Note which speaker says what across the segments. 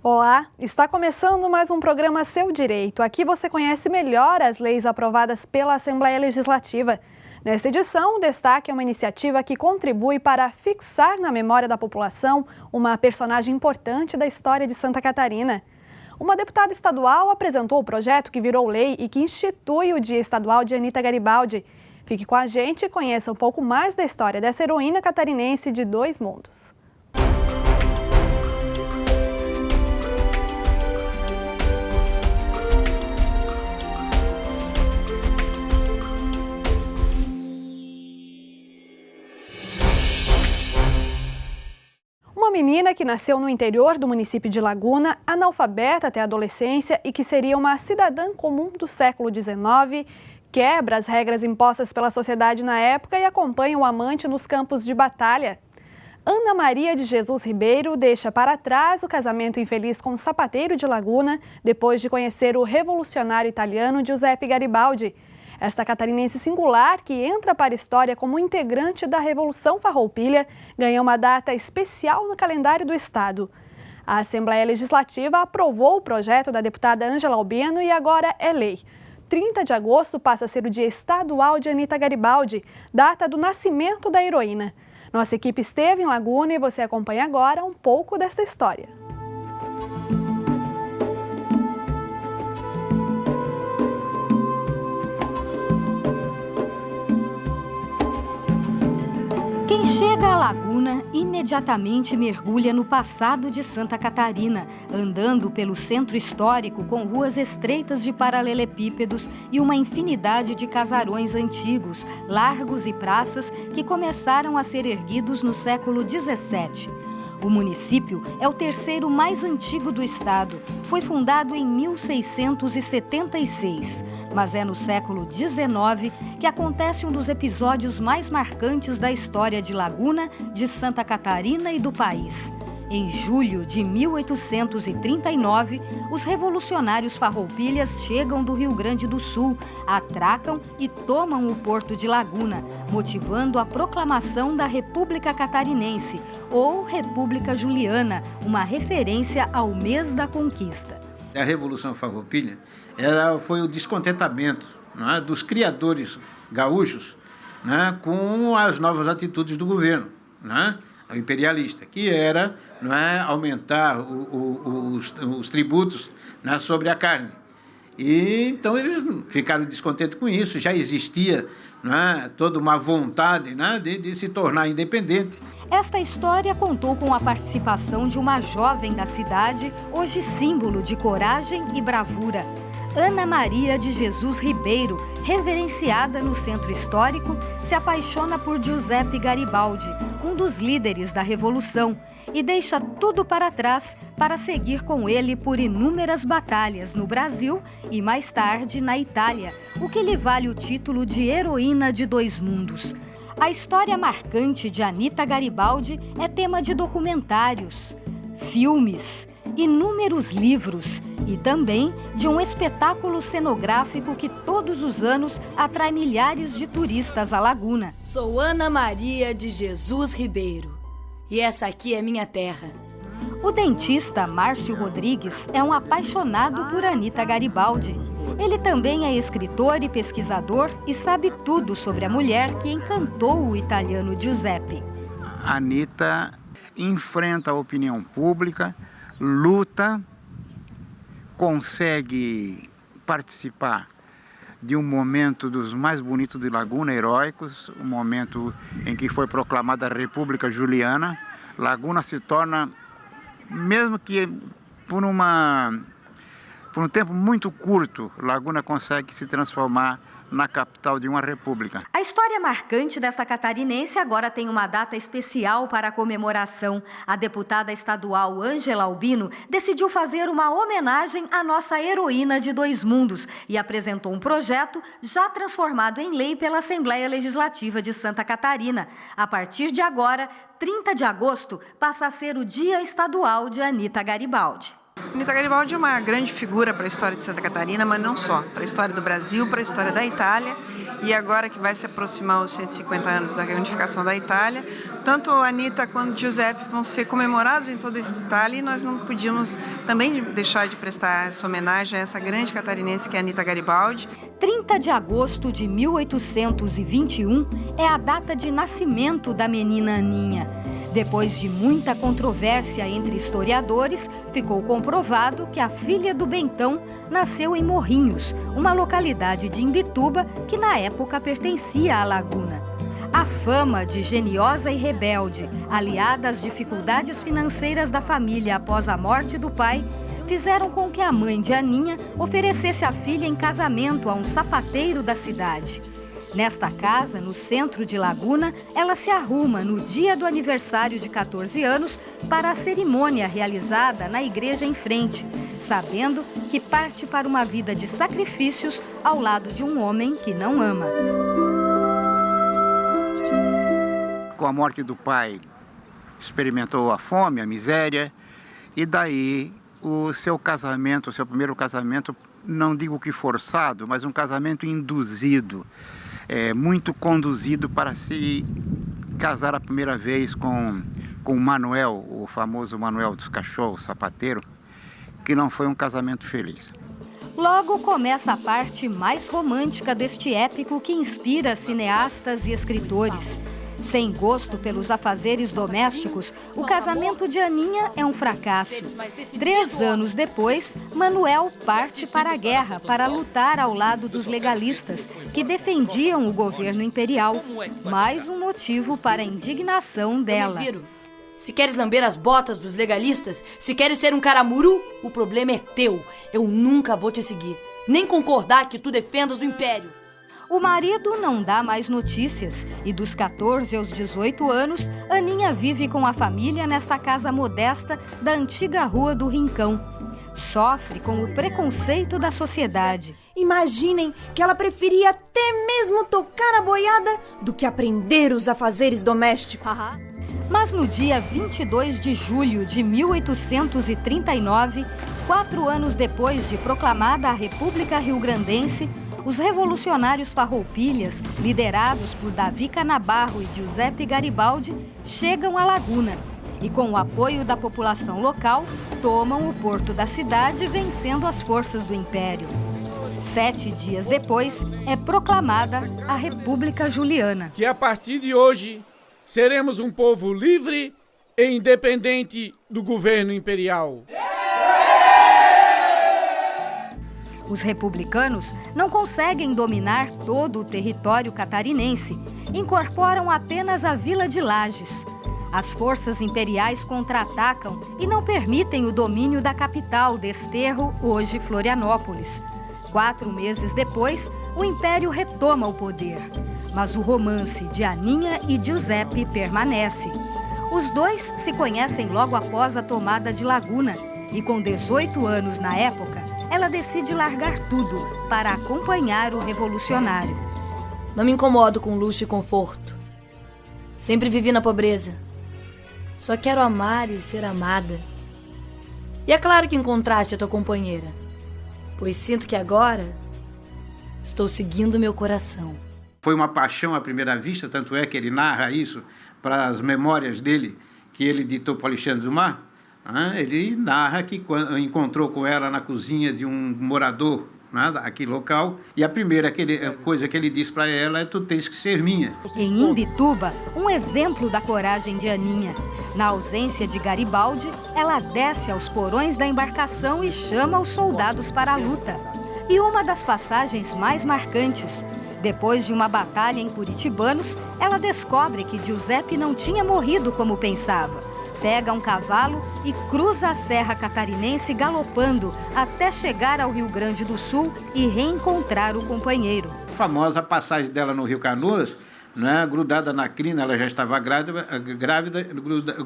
Speaker 1: Olá, está começando mais um programa Seu Direito. Aqui você conhece melhor as leis aprovadas pela Assembleia Legislativa. Nesta edição, o destaque é uma iniciativa que contribui para fixar na memória da população uma personagem importante da história de Santa Catarina. Uma deputada estadual apresentou o projeto que virou lei e que institui o Dia Estadual de Anita Garibaldi. Fique com a gente e conheça um pouco mais da história dessa heroína catarinense de dois mundos. Uma menina que nasceu no interior do município de Laguna, analfabeta até a adolescência e que seria uma cidadã comum do século XIX, quebra as regras impostas pela sociedade na época e acompanha o amante nos campos de batalha. Ana Maria de Jesus Ribeiro deixa para trás o casamento infeliz com o sapateiro de Laguna depois de conhecer o revolucionário italiano Giuseppe Garibaldi. Esta catarinense singular, que entra para a história como integrante da Revolução Farroupilha, ganhou uma data especial no calendário do Estado. A Assembleia Legislativa aprovou o projeto da deputada Ângela Albino e agora é lei. 30 de agosto passa a ser o Dia Estadual de Anita Garibaldi, data do nascimento da heroína. Nossa equipe esteve em Laguna e você acompanha agora um pouco dessa história.
Speaker 2: Quem chega à Laguna imediatamente mergulha no passado de Santa Catarina, andando pelo centro histórico com ruas estreitas de paralelepípedos e uma infinidade de casarões antigos, largos e praças que começaram a ser erguidos no século XVII. O município é o terceiro mais antigo do estado. Foi fundado em 1676, mas é no século XIX que acontece um dos episódios mais marcantes da história de Laguna, de Santa Catarina e do país. Em julho de 1839, os revolucionários farroupilhas chegam do Rio Grande do Sul, atracam e tomam o porto de Laguna, motivando a proclamação da República Catarinense, ou República Juliana, uma referência ao mês da conquista.
Speaker 3: A Revolução Farroupilha foi o descontentamento, não é, dos criadores gaúchos, né, com as novas atitudes do governo, né, imperialista, que era, não é, aumentar os tributos, né, sobre a carne. E então eles ficaram descontentes com isso. Já existia, não é, toda uma vontade, né, de se tornar independente.
Speaker 2: Esta história contou com a participação de uma jovem da cidade, hoje símbolo de coragem e bravura. Ana Maria de Jesus Ribeiro, reverenciada no centro histórico, se apaixona por Giuseppe Garibaldi, um dos líderes da Revolução, e deixa tudo para trás para seguir com ele por inúmeras batalhas no Brasil e mais tarde na Itália, o que lhe vale o título de heroína de dois mundos. A história marcante de Anita Garibaldi é tema de documentários, filmes, inúmeros livros e também de um espetáculo cenográfico que todos os anos atrai milhares de turistas à Laguna.
Speaker 4: Sou Ana Maria de Jesus Ribeiro e essa aqui é minha terra.
Speaker 2: O dentista Márcio Rodrigues é um apaixonado por Anita Garibaldi. Ele também é escritor e pesquisador e sabe tudo sobre a mulher que encantou o italiano Giuseppe.
Speaker 5: Anita enfrenta a opinião pública, luta, consegue participar de um momento dos mais bonitos de Laguna, heróicos, o momento em que foi proclamada a República Juliana. Laguna se torna, mesmo que por um tempo muito curto, Laguna consegue se transformar na capital de uma república.
Speaker 2: A história marcante desta catarinense agora tem uma data especial para a comemoração. A deputada estadual Ângela Albino decidiu fazer uma homenagem à nossa heroína de dois mundos e apresentou um projeto já transformado em lei pela Assembleia Legislativa de Santa Catarina. A partir de agora, 30 de agosto, passa a ser o Dia Estadual de Anita Garibaldi.
Speaker 6: Anita Garibaldi é uma grande figura para a história de Santa Catarina, mas não só, para a história do Brasil, para a história da Itália, e agora que vai se aproximar os 150 anos da reunificação da Itália, tanto a Anita quanto Giuseppe vão ser comemorados em toda a Itália, e nós não podíamos também deixar de prestar essa homenagem a essa grande catarinense que é a Anita Garibaldi.
Speaker 2: 30 de agosto de 1821 é a data de nascimento da menina Aninha. Depois de muita controvérsia entre historiadores, ficou comprovado que a filha do Bentão nasceu em Morrinhos, uma localidade de Imbituba que na época pertencia à Laguna. A fama de geniosa e rebelde, aliada às dificuldades financeiras da família após a morte do pai, fizeram com que a mãe de Aninha oferecesse a filha em casamento a um sapateiro da cidade. Nesta casa, no centro de Laguna, ela se arruma no dia do aniversário de 14 anos para a cerimônia realizada na igreja em frente, sabendo que parte para uma vida de sacrifícios ao lado de um homem que não ama.
Speaker 5: Com a morte do pai, experimentou a fome, a miséria, e daí o seu casamento, o seu primeiro casamento, não digo que forçado, mas um casamento induzido, muito conduzido para se casar a primeira vez com o Manuel, o famoso Manuel dos Cachorros, sapateiro, que não foi um casamento feliz.
Speaker 2: Logo começa a parte mais romântica deste épico que inspira cineastas e escritores. Sem gosto pelos afazeres domésticos, o casamento de Aninha é um fracasso. 3 anos depois, Manuel parte para a guerra para lutar ao lado dos legalistas, que defendiam o governo imperial. Mais um motivo para a indignação dela.
Speaker 4: Se queres lamber as botas dos legalistas, se queres ser um caramuru, o problema é teu. Eu nunca vou te seguir, nem concordar que tu defendas o império.
Speaker 2: O marido não dá mais notícias e dos 14 aos 18 anos, Aninha vive com a família nesta casa modesta da antiga Rua do Rincão. Sofre com o preconceito da sociedade.
Speaker 7: Imaginem que ela preferia até mesmo tocar a boiada do que aprender os afazeres domésticos.
Speaker 2: Mas no dia 22 de julho de 1839, 4 anos depois de proclamada a República Rio-Grandense, os revolucionários farroupilhas, liderados por Davi Canabarro e Giuseppe Garibaldi, chegam à Laguna e, com o apoio da população local, tomam o porto da cidade, vencendo as forças do Império. 7 dias depois, é proclamada a República Juliana.
Speaker 8: Que a partir de hoje, seremos um povo livre e independente do governo imperial.
Speaker 2: Os republicanos não conseguem dominar todo o território catarinense, incorporam apenas a Vila de Lages. As forças imperiais contra-atacam e não permitem o domínio da capital, Desterro, hoje Florianópolis. 4 meses depois, o Império retoma o poder. Mas o romance de Aninha e Giuseppe permanece. Os dois se conhecem logo após a tomada de Laguna e, com 18 anos na época, ela decide largar tudo para acompanhar o revolucionário.
Speaker 4: Não me incomodo com luxo e conforto. Sempre vivi na pobreza. Só quero amar e ser amada. E é claro que encontraste a tua companheira, pois sinto que agora estou seguindo meu coração.
Speaker 3: Foi uma paixão à primeira vista, tanto é que ele narra isso para as memórias dele, que ele ditou para Alexandre Dumas. Ele narra que encontrou com ela na cozinha de um morador, né, aqui local, e a primeira coisa que ele diz para ela é: tu tens que ser minha.
Speaker 2: Em Imbituba, um exemplo da coragem de Aninha. Na ausência de Garibaldi, ela desce aos porões da embarcação e chama os soldados para a luta. E uma das passagens mais marcantes: depois de uma batalha em Curitibanos, ela descobre que Giuseppe não tinha morrido como pensava. Pega um cavalo e cruza a Serra Catarinense galopando até chegar ao Rio Grande do Sul e reencontrar o companheiro.
Speaker 3: A famosa passagem dela no Rio Canoas, né, grudada na crina, ela já estava grávida,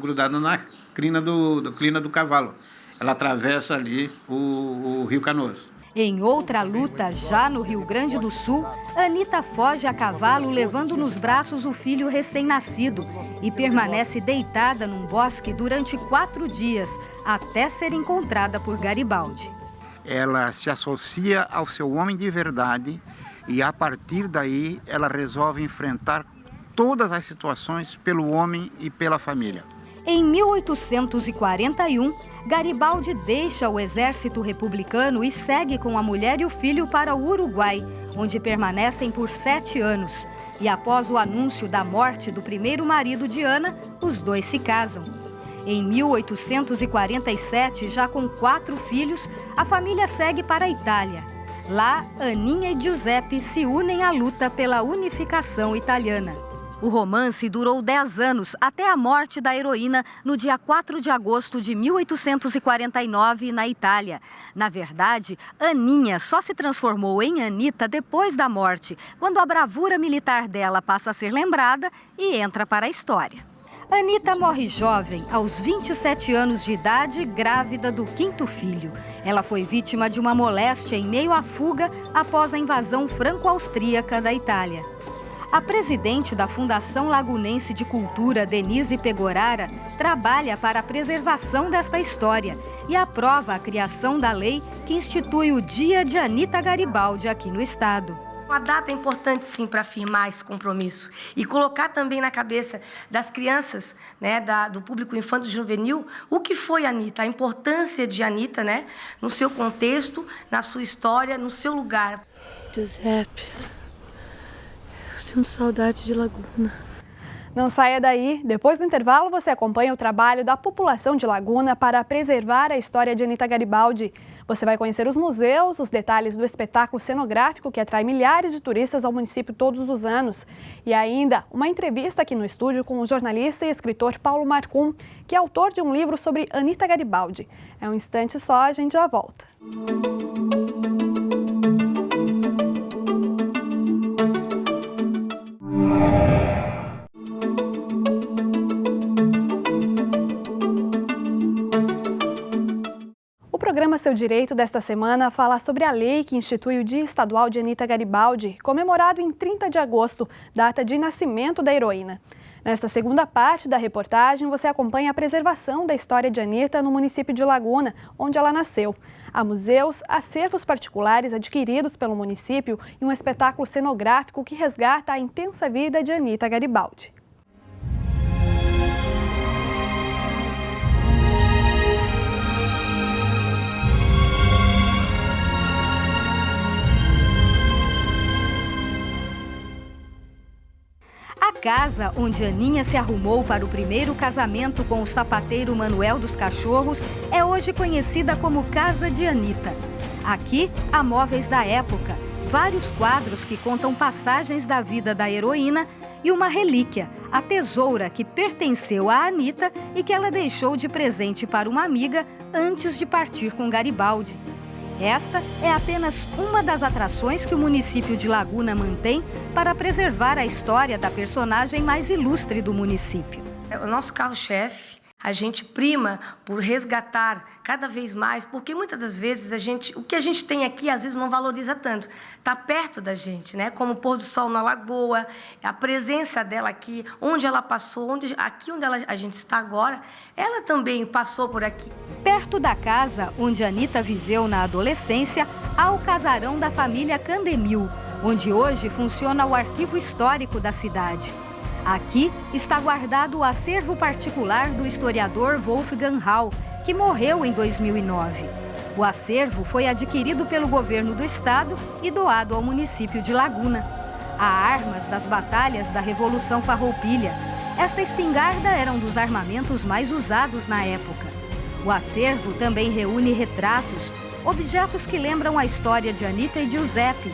Speaker 3: grudada na crina do cavalo. Ela atravessa ali o Rio Canoas.
Speaker 2: Em outra luta, já no Rio Grande do Sul, Anita foge a cavalo levando nos braços o filho recém-nascido e permanece deitada num bosque durante 4 dias, até ser encontrada por Garibaldi.
Speaker 5: Ela se associa ao seu homem de verdade e, a partir daí, ela resolve enfrentar todas as situações pelo homem e pela família.
Speaker 2: Em 1841, Garibaldi deixa o exército republicano e segue com a mulher e o filho para o Uruguai, onde permanecem por 7 anos. E após o anúncio da morte do primeiro marido de Ana, os dois se casam. Em 1847, já com 4 filhos, a família segue para a Itália. Lá, Aninha e Giuseppe se unem à luta pela unificação italiana. O romance durou 10 anos, até a morte da heroína no dia 4 de agosto de 1849, na Itália. Na verdade, Aninha só se transformou em Anita depois da morte, quando a bravura militar dela passa a ser lembrada e entra para a história. Anita morre jovem, aos 27 anos de idade, grávida do 5º filho. Ela foi vítima de uma moléstia em meio à fuga após a invasão franco-austríaca da Itália. A presidente da Fundação Lagunense de Cultura, Denise Pegorara, trabalha para a preservação desta história e aprova a criação da lei que institui o Dia de Anita Garibaldi aqui no estado.
Speaker 9: Uma data importante, sim, para afirmar esse compromisso e colocar também na cabeça das crianças, né, do público infanto-juvenil, o que foi Anita, a importância de Anita, né, no seu contexto, na sua história, no seu lugar.
Speaker 10: Giuseppe, eu sinto saudade de Laguna.
Speaker 1: Não saia daí. Depois do intervalo, você acompanha o trabalho da população de Laguna para preservar a história de Anita Garibaldi. Você vai conhecer os museus, os detalhes do espetáculo cenográfico que atrai milhares de turistas ao município todos os anos. E ainda uma entrevista aqui no estúdio com o jornalista e escritor Paulo Marcum, que é autor de um livro sobre Anita Garibaldi. É um instante só, a gente já volta. O programa Seu Direito desta semana fala sobre a lei que institui o Dia Estadual de Anita Garibaldi, comemorado em 30 de agosto, data de nascimento da heroína. Nesta segunda parte da reportagem, você acompanha a preservação da história de Anita no município de Laguna, onde ela nasceu. Há museus, acervos particulares adquiridos pelo município e um espetáculo cenográfico que resgata a intensa vida de Anita Garibaldi.
Speaker 2: A casa onde Aninha se arrumou para o primeiro casamento com o sapateiro Manuel dos Cachorros é hoje conhecida como Casa de Anita. Aqui há móveis da época, vários quadros que contam passagens da vida da heroína e uma relíquia, a tesoura que pertenceu a Anita e que ela deixou de presente para uma amiga antes de partir com Garibaldi. Esta é apenas uma das atrações que o município de Laguna mantém para preservar a história da personagem mais ilustre do município.
Speaker 9: O nosso carro-chefe, a gente prima por resgatar cada vez mais, porque muitas das vezes o que a gente tem aqui, às vezes não valoriza tanto. Está perto da gente, né? Como o pôr do sol na lagoa, a presença dela aqui, onde ela passou, aqui onde a gente está agora, ela também passou por aqui.
Speaker 2: Perto da casa onde Anita viveu na adolescência, há o casarão da família Candemil, onde hoje funciona o arquivo histórico da cidade. Aqui está guardado o acervo particular do historiador Wolfgang Hall, que morreu em 2009. O acervo foi adquirido pelo governo do estado e doado ao município de Laguna. Há armas das batalhas da Revolução Farroupilha. Esta espingarda era um dos armamentos mais usados na época. O acervo também reúne retratos, objetos que lembram a história de Anita e Giuseppe,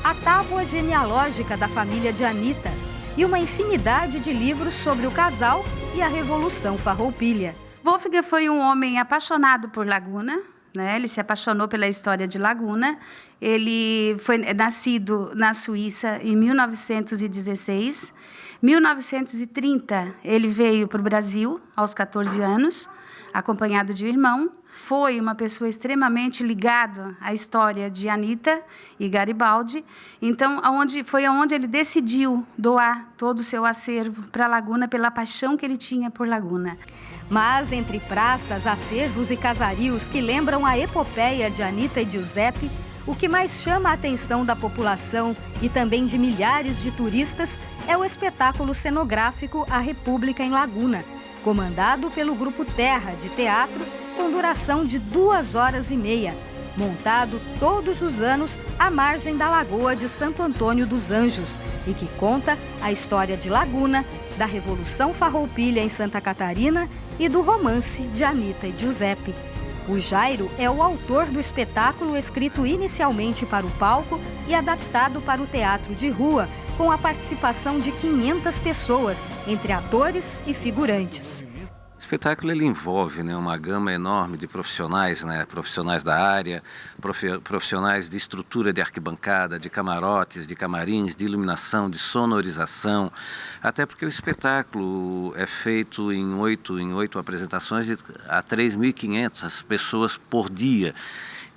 Speaker 2: a tábua genealógica da família de Anita e uma infinidade de livros sobre o casal e a Revolução Farroupilha.
Speaker 11: Wolfgang foi um homem apaixonado por Laguna, né? Ele se apaixonou pela história de Laguna. Ele foi nascido na Suíça em 1916. Em 1930, ele veio para o Brasil, aos 14 anos, acompanhado de um irmão. Foi uma pessoa extremamente ligada à história de Anita e Garibaldi. Então, foi aonde ele decidiu doar todo o seu acervo para Laguna, pela paixão que ele tinha por Laguna.
Speaker 2: Mas entre praças, acervos e casarios que lembram a epopeia de Anita e Giuseppe, o que mais chama a atenção da população e também de milhares de turistas é o espetáculo cenográfico A República em Laguna, comandado pelo Grupo Terra de teatro, com duração de 2h30, montado todos os anos à margem da Lagoa de Santo Antônio dos Anjos e que conta a história de Laguna, da Revolução Farroupilha em Santa Catarina e do romance de Anita e Giuseppe. O Jairo é o autor do espetáculo escrito inicialmente para o palco e adaptado para o teatro de rua, com a participação de 500 pessoas, entre atores e figurantes.
Speaker 12: O espetáculo ele envolve, né, uma gama enorme de profissionais, né, profissionais da área, profissionais de estrutura de arquibancada, de camarotes, de camarins, de iluminação, de sonorização, até porque o espetáculo é feito em oito apresentações a 3.500 pessoas por dia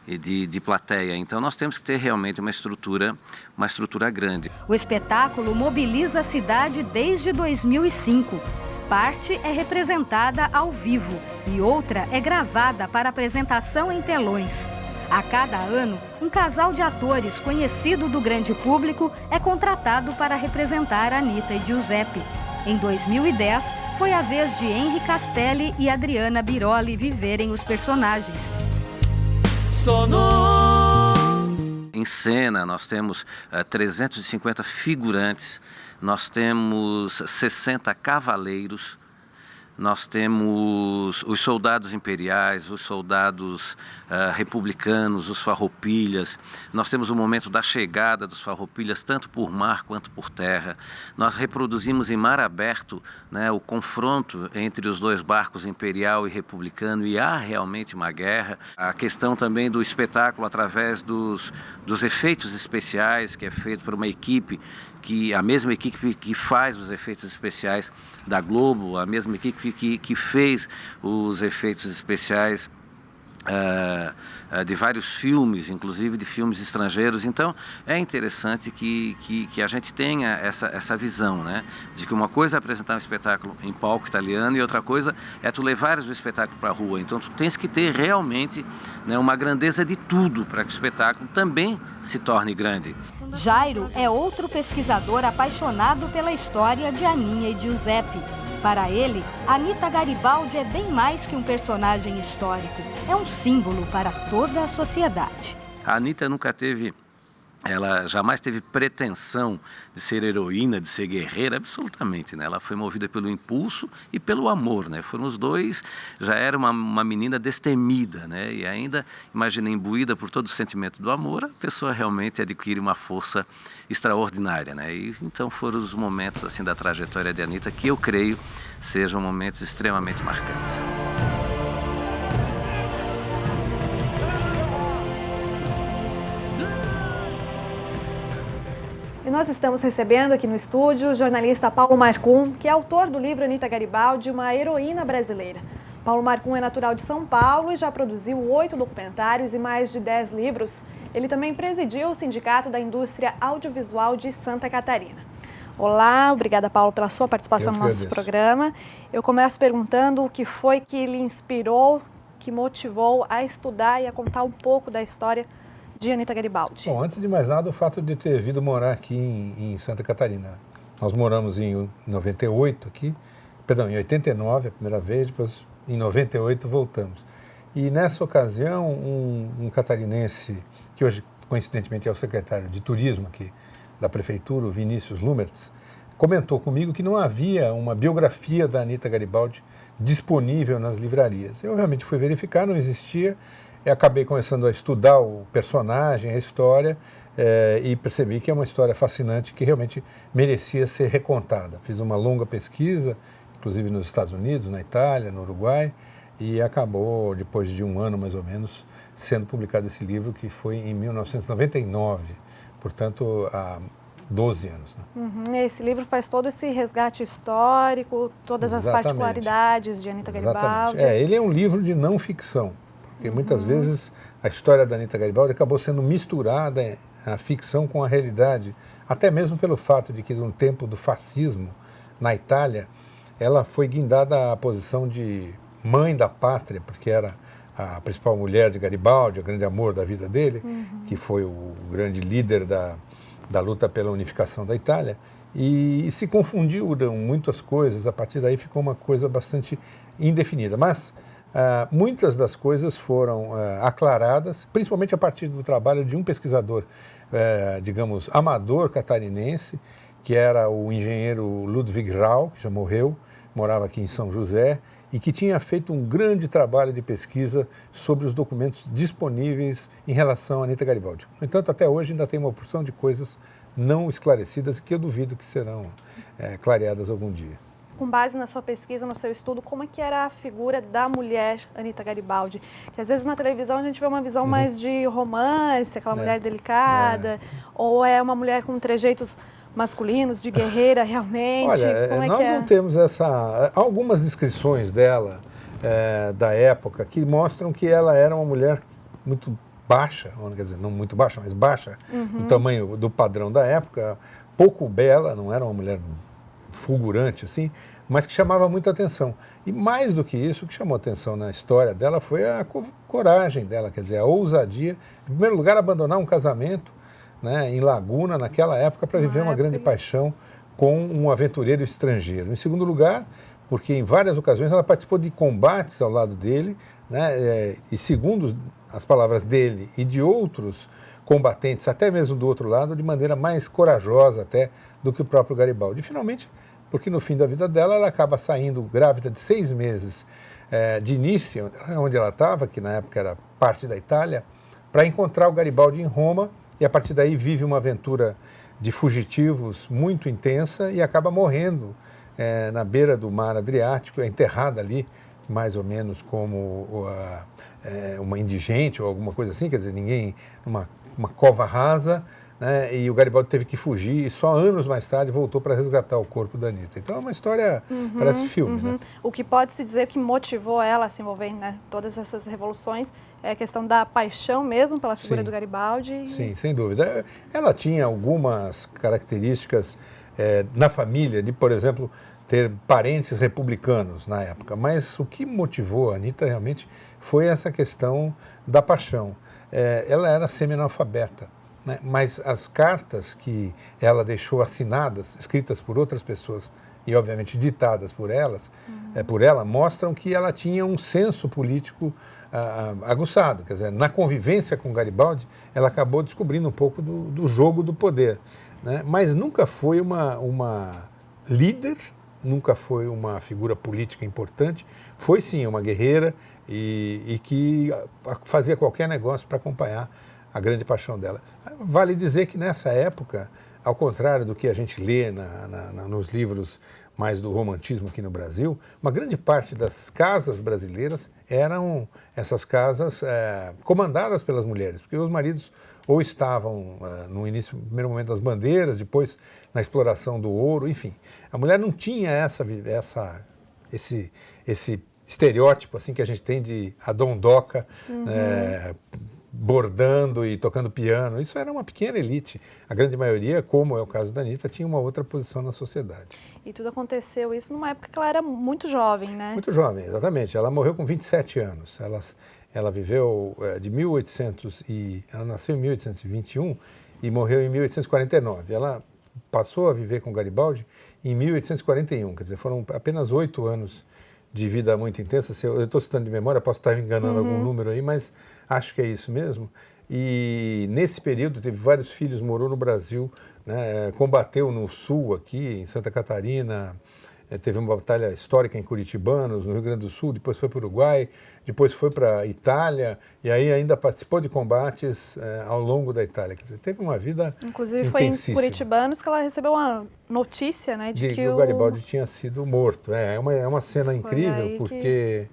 Speaker 12: de plateia. Então nós temos que ter realmente uma estrutura grande.
Speaker 2: O espetáculo mobiliza a cidade desde 2005. Parte é representada ao vivo e outra é gravada para apresentação em telões. A cada ano, um casal de atores conhecido do grande público é contratado para representar Anita e Giuseppe. Em 2010, foi a vez de Henri Castelli e Adriana Biroli viverem os personagens.
Speaker 12: Em cena, nós temos 350 figurantes, nós temos 60 cavaleiros, nós temos os soldados imperiais, os soldados republicanos, os farroupilhas. Nós temos o momento da chegada dos farroupilhas, tanto por mar quanto por terra. Nós reproduzimos em mar aberto, né, o confronto entre os dois barcos imperial e republicano, e há realmente uma guerra. A questão também do espetáculo através dos efeitos especiais, que é feito por uma equipe, a mesma equipe que faz os efeitos especiais da Globo, a mesma equipe que fez os efeitos especiais de vários filmes, inclusive de filmes estrangeiros. Então é interessante que a gente tenha essa visão, né, de que uma coisa é apresentar um espetáculo em palco italiano e outra coisa é tu levares o espetáculo para a rua. Então tu tens que ter realmente, né, uma grandeza de tudo para que o espetáculo também se torne grande.
Speaker 2: Jairo é outro pesquisador apaixonado pela história de Aninha e Giuseppe. Para ele, Anita Garibaldi é bem mais que um personagem histórico. É um símbolo para toda a sociedade.
Speaker 12: A Anita ela jamais teve pretensão de ser heroína, de ser guerreira, absolutamente, né? Ela foi movida pelo impulso e pelo amor, né? Foram os dois, já era uma menina destemida, né? E ainda, imagina, imbuída por todo o sentimento do amor, a pessoa realmente adquire uma força extraordinária, né? E então foram os momentos assim da trajetória de Anita que eu creio sejam momentos extremamente marcantes.
Speaker 1: E nós estamos recebendo aqui no estúdio o jornalista Paulo Marcum, que é autor do livro Anita Garibaldi, uma heroína brasileira. Paulo Marcum é natural de São Paulo e já produziu 8 documentários e mais de 10 livros. Ele também presidiu o Sindicato da Indústria Audiovisual de Santa Catarina. Olá, obrigada, Paulo, pela sua participação no nosso programa. Eu começo perguntando o que foi que lhe inspirou, que motivou a estudar e a contar um pouco da história de Anita Garibaldi.
Speaker 13: Bom, antes de mais nada, o fato de ter vindo morar aqui em Santa Catarina. Nós moramos em 98 aqui, perdão, em 89 a primeira vez, depois em 98 voltamos. E nessa ocasião, um catarinense, que hoje coincidentemente é o secretário de turismo aqui da prefeitura, o Vinícius Lumertz, comentou comigo que não havia uma biografia da Anita Garibaldi disponível nas livrarias. Eu realmente fui verificar, não existia. Eu acabei começando a estudar o personagem, a história, e percebi que é uma história fascinante que realmente merecia ser recontada. Fiz uma longa pesquisa, inclusive nos Estados Unidos, na Itália, no Uruguai, e acabou, depois de um ano mais ou menos, sendo publicado esse livro, que foi em 1999, portanto, há 12 anos. Né?
Speaker 1: Esse livro faz todo esse resgate histórico, todas as particularidades de Anita Garibaldi.
Speaker 13: Ele é um livro de não ficção. Porque muitas vezes a história da Anita Garibaldi acabou sendo misturada, a ficção com a realidade, até mesmo pelo fato de que no tempo do fascismo na Itália, ela foi guindada à posição de mãe da pátria, porque era a principal mulher de Garibaldi, o grande amor da vida dele, que foi o grande líder da luta pela unificação da Itália, e se confundiram muitas coisas, a partir daí ficou uma coisa bastante indefinida. Mas muitas das coisas foram aclaradas, principalmente a partir do trabalho de um pesquisador, digamos, amador catarinense, que era o engenheiro Ludwig Rau, que já morreu, morava aqui em São José, e que tinha feito um grande trabalho de pesquisa sobre os documentos disponíveis em relação a Anita Garibaldi. No entanto, até hoje ainda tem uma porção de coisas não esclarecidas e que eu duvido que serão clareadas algum dia.
Speaker 1: Com base na sua pesquisa, no seu estudo, como é que era a figura da mulher Anita Garibaldi? Que às vezes na televisão a gente vê uma visão mais de romance, aquela mulher delicada, ou é uma mulher com trejeitos masculinos, de guerreira realmente?
Speaker 13: Olha,
Speaker 1: como é
Speaker 13: nós
Speaker 1: que é?
Speaker 13: não temos algumas descrições dela da época que mostram que ela era uma mulher muito baixa, quer dizer, não muito baixa, mas baixa, do tamanho do padrão da época, pouco bela, não era uma mulher fulgurante assim, mas que chamava muita atenção. E mais do que isso, o que chamou atenção na história dela foi a coragem dela, quer dizer, a ousadia. Em primeiro lugar, abandonar um casamento, né, em Laguna, naquela época, para viver uma grande paixão com um aventureiro estrangeiro. Em segundo lugar, porque em várias ocasiões ela participou de combates ao lado dele, né, e segundo as palavras dele e de outros combatentes, até mesmo do outro lado, de maneira mais corajosa até do que o próprio Garibaldi. E, finalmente, porque no fim da vida dela, ela acaba saindo grávida de 6 meses de início, onde ela estava, que na época era parte da Itália, para encontrar o Garibaldi em Roma, e a partir daí vive uma aventura de fugitivos muito intensa e acaba morrendo na beira do mar Adriático, enterrada ali, mais ou menos como uma indigente ou alguma coisa assim, quer dizer, ninguém, uma cova rasa, né, e o Garibaldi teve que fugir e só anos mais tarde voltou para resgatar o corpo da Anita. Então é uma história, parece filme. Né?
Speaker 1: O que pode-se dizer que motivou ela a se envolver em todas essas revoluções é a questão da paixão mesmo pela figura do Garibaldi.
Speaker 13: Sim, sem dúvida. Ela tinha algumas características na família de, por exemplo, ter parentes republicanos na época, mas o que motivou a Anita realmente foi essa questão da paixão. Ela era semi-analfabeta, né? Mas as cartas que ela deixou assinadas, escritas por outras pessoas e obviamente ditadas por ela, mostram que ela tinha um senso político aguçado. Quer dizer, na convivência com Garibaldi, ela acabou descobrindo um pouco do jogo do poder, né? Mas nunca foi uma líder, nunca foi uma figura política importante, foi sim uma guerreira e que fazia qualquer negócio para acompanhar a grande paixão dela. Vale dizer que nessa época, ao contrário do que a gente lê nos livros mais do romantismo aqui no Brasil, uma grande parte das casas brasileiras eram essas casas comandadas pelas mulheres, porque os maridos ou estavam no início, no primeiro momento das bandeiras, depois na exploração do ouro, enfim. A mulher não tinha esse estereótipo assim que a gente tem de a dondoca, bordando e tocando piano. Isso era uma pequena elite. A grande maioria, como é o caso da Anita, tinha uma outra posição na sociedade.
Speaker 1: E tudo aconteceu isso numa época que ela era muito jovem, né?
Speaker 13: Muito jovem, exatamente. Ela morreu com 27 anos. Ela viveu ela nasceu em 1821 e morreu em 1849. Ela passou a viver com Garibaldi em 1841, quer dizer, foram apenas 8 anos de vida muito intensa. Eu estou citando de memória, posso estar me enganando algum número aí, mas acho que é isso mesmo. E nesse período teve vários filhos, morou no Brasil, né, combateu no sul aqui, em Santa Catarina, teve uma batalha histórica em Curitibanos, no Rio Grande do Sul, depois foi para o Uruguai, depois foi para a Itália, e aí ainda participou de combates ao longo da Itália. Quer dizer, teve uma vida
Speaker 1: inclusive foi em Curitibanos que ela recebeu uma notícia, né, de que
Speaker 13: o Garibaldi tinha sido morto. É uma cena incrível, porque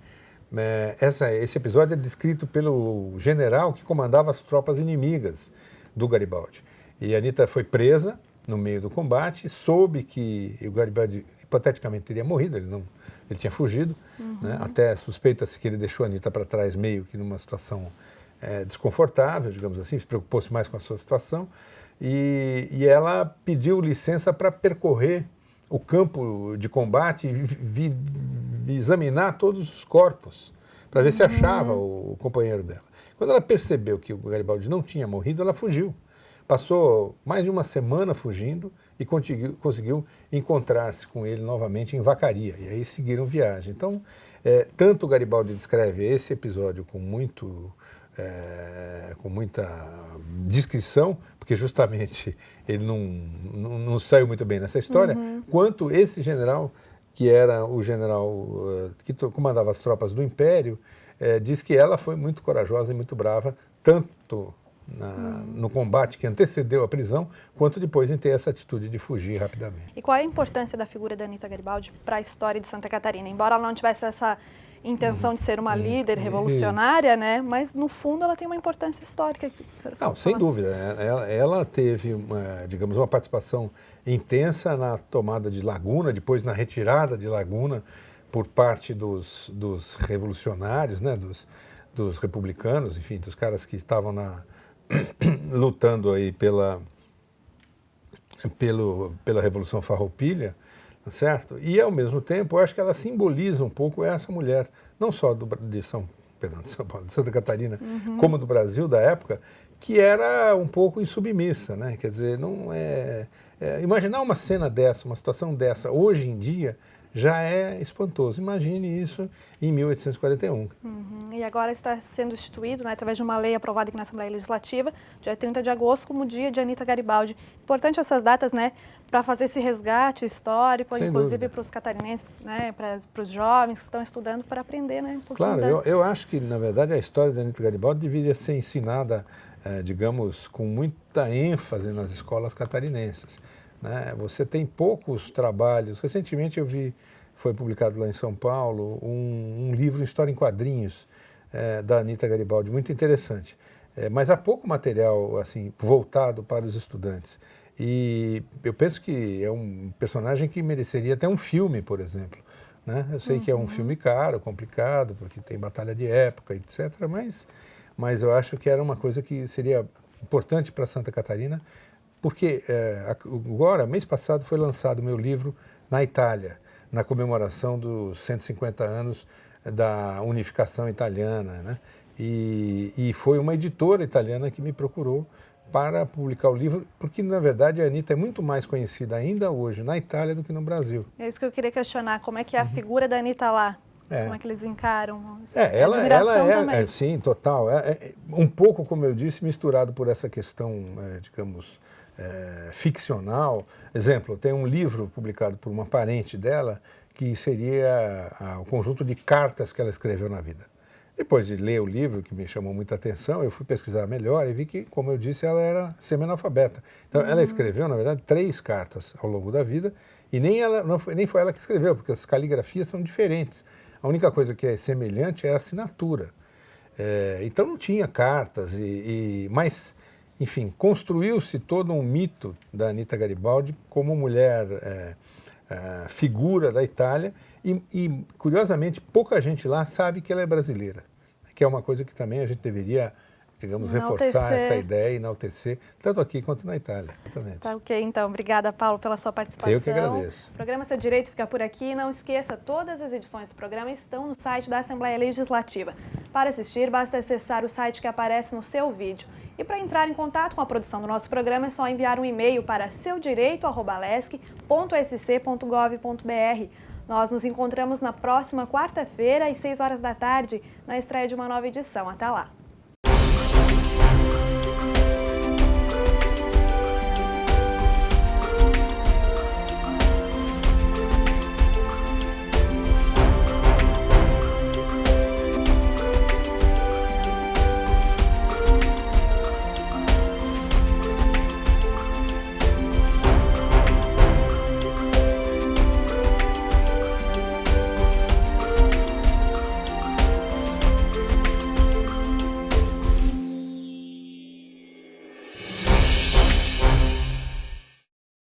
Speaker 13: esse episódio é descrito pelo general que comandava as tropas inimigas do Garibaldi. E a Anita foi presa no meio do combate, soube que o Garibaldi hipoteticamente teria morrido, ele ele tinha fugido, né? Até suspeita-se que ele deixou a Anitta para trás meio que numa situação desconfortável, digamos assim, se preocupou-se mais com a sua situação, e ela pediu licença para percorrer o campo de combate e examinar todos os corpos, para ver se achava o companheiro dela. Quando ela percebeu que o Garibaldi não tinha morrido, ela fugiu. Passou mais de uma semana fugindo e conseguiu encontrar-se com ele novamente em Vacaria. E aí seguiram viagem. Então, tanto o Garibaldi descreve esse episódio com muita discrição, porque justamente ele não saiu muito bem nessa história, quanto esse general, que era o general que comandava as tropas do Império, diz que ela foi muito corajosa e muito brava, tanto no combate que antecedeu a prisão, quanto depois em ter essa atitude de fugir rapidamente.
Speaker 1: E qual é a importância da figura da Anitta Garibaldi para a história de Santa Catarina? Embora ela não tivesse essa intenção de ser uma líder revolucionária, né? Mas no fundo ela tem uma importância histórica.
Speaker 13: Não, sem dúvida. Ela teve uma participação intensa na tomada de Laguna, depois na retirada de Laguna por parte dos revolucionários, né? Dos republicanos, enfim, dos caras que estavam lutando aí pela Revolução Farroupilha, certo? E, ao mesmo tempo, eu acho que ela simboliza um pouco essa mulher, não só de São Paulo, de Santa Catarina, como do Brasil da época, que era um pouco insubmissa, né? Quer dizer, imaginar uma cena dessa, uma situação dessa, hoje em dia, já é espantoso. Imagine isso em 1841.
Speaker 1: E agora está sendo instituído, né, através de uma lei aprovada aqui na Assembleia Legislativa, dia 30 de agosto, como dia de Anitta Garibaldi. Importante essas datas, né, para fazer esse resgate histórico, sem inclusive para os catarinenses, né, para os jovens que estão estudando, para aprender, né, um pouquinho.
Speaker 13: Claro, eu acho que, na verdade, a história da Anitta Garibaldi deveria ser ensinada, digamos, com muita ênfase nas escolas catarinenses. Né? Você tem poucos trabalhos. Recentemente foi publicado lá em São Paulo um livro de história em quadrinhos da Anitta Garibaldi, muito interessante. Mas há pouco material assim voltado para os estudantes. E eu penso que é um personagem que mereceria até um filme, por exemplo. Né? Eu sei que é um filme caro, complicado, porque tem batalha de época, etc. Mas eu acho que era uma coisa que seria importante para Santa Catarina, porque agora, mês passado, foi lançado o meu livro na Itália, na comemoração dos 150 anos da unificação italiana, né? E foi uma editora italiana que me procurou para publicar o livro, porque, na verdade, a Anitta é muito mais conhecida ainda hoje na Itália do que no Brasil.
Speaker 1: É isso que eu queria questionar, como é que é a figura da Anitta lá? Como é que eles encaram?
Speaker 13: Ela é, sim, total. Um pouco, como eu disse, misturado por essa questão, digamos, ficcional. Exemplo, tem um livro publicado por uma parente dela que seria o conjunto de cartas que ela escreveu na vida. Depois de ler o livro, que me chamou muita atenção, eu fui pesquisar melhor e vi que, como eu disse, ela era semi-analfabeta. Então, ela escreveu, na verdade, 3 cartas ao longo da vida e nem foi ela que escreveu, porque as caligrafias são diferentes. A única coisa que é semelhante é a assinatura. Então, não tinha cartas, mas, enfim, construiu-se todo um mito da Anitta Garibaldi como mulher figura da Itália e, curiosamente, pouca gente lá sabe que ela é brasileira, que é uma coisa que também a gente deveria, digamos, reforçar essa ideia e enaltecer, tanto aqui quanto na Itália. Exatamente.
Speaker 1: Tá ok, então. Obrigada, Paulo, pela sua participação.
Speaker 13: Eu que agradeço.
Speaker 1: O programa Seu Direito fica por aqui. Não esqueça, todas as edições do programa estão no site da Assembleia Legislativa. Para assistir, basta acessar o site que aparece no seu vídeo. E para entrar em contato com a produção do nosso programa, é só enviar um e-mail para seudireito@lesc.sc.gov.br. Nós nos encontramos na próxima quarta-feira, às 6 horas da tarde, na estreia de uma nova edição. Até lá!